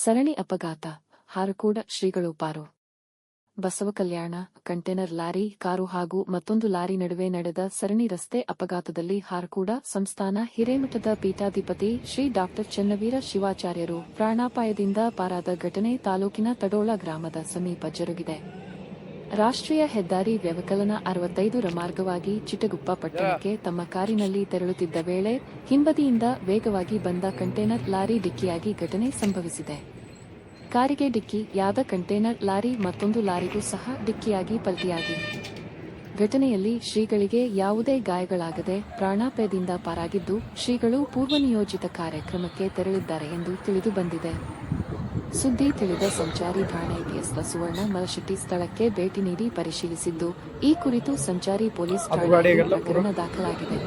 ಸರಣಿ ಅಪಘಾತ, ಹಾರಕೂಡ ಶ್ರೀಗಳು ಪಾರು. ಬಸವಕಲ್ಯಾಣ, ಕಂಟೇನರ್ ಲಾರಿ, ಕಾರು ಹಾಗೂ ಮತ್ತೊಂದು ಲಾರಿ ನಡುವೆ ನಡೆದ ಸರಣಿ ರಸ್ತೆ ಅಪಘಾತದಲ್ಲಿ ಹಾರಕೂಡ ಸಂಸ್ಥಾನ ಹಿರೇಮಠದ ಪೀಠಾಧಿಪತಿ ಶ್ರೀ ಡಾ ಚೆನ್ನವೀರ ಶಿವಾಚಾರ್ಯರು ಪ್ರಾಣಾಪಾಯದಿಂದ ಪಾರಾದ ಘಟನೆ ತಾಲೂಕಿನ ತಡೋಳ ಗ್ರಾಮದ ಸಮೀಪ ಜರುಗಿದೆ. ರಾಷ್ಟ್ರೀಯ ಹೆದ್ದಾರಿ ವ್ಯವಕಲನ 65 ರ ಮಾರ್ಗವಾಗಿ ಚಿಟಗುಪ್ಪ ಪಟ್ಟಣಕ್ಕೆ ತಮ್ಮ ಕಾರಿನಲ್ಲಿ ತೆರಳುತ್ತಿದ್ದ ವೇಳೆ ಹಿಂಬದಿಯಿಂದ ವೇಗವಾಗಿ ಬಂದ ಕಂಟೇನರ್ ಲಾರಿ ಡಿಕ್ಕಿಯಾಗಿ ಘಟನೆ ಸಂಭವಿಸಿದೆ. ಕಾರಿಗೆ ಡಿಕ್ಕಿಯಾದ ಕಂಟೇನರ್ ಲಾರಿ ಮತ್ತೊಂದು ಲಾರಿಗೂ ಸಹ ಡಿಕ್ಕಿಯಾಗಿ ಪಲ್ಟಿಯಾಗಿ ಘಟನೆಯಲ್ಲಿ ಶ್ರೀಗಳಿಗೆ ಯಾವುದೇ ಗಾಯಗಳಾಗದೆ ಪ್ರಾಣಾಪಾಯದಿಂದ ಪಾರಾಗಿದ್ದು, ಶ್ರೀಗಳು ಪೂರ್ವನಿಯೋಜಿತ ಕಾರ್ಯಕ್ರಮಕ್ಕೆ ತೆರಳಿದ್ದಾರೆ ಎಂದು ತಿಳಿದುಬಂದಿದೆ. ಸುದ್ದಿ ತಿಳಿದ ಸಂಚಾರಿ ಠಾಣೆ ಪಿಎಸ್ಐ ಸುವರ್ಣ ಮಲಶೆಟ್ಟಿ ಸ್ಥಳಕ್ಕೆ ಭೇಟಿ ನೀಡಿ ಪರಿಶೀಲಿಸಿದ್ದು, ಈ ಕುರಿತು ಸಂಚಾರಿ ಪೊಲೀಸ್ ಠಾಣೆಯಲ್ಲಿ ಪ್ರಕರಣ ದಾಖಲಾಗಿದೆ.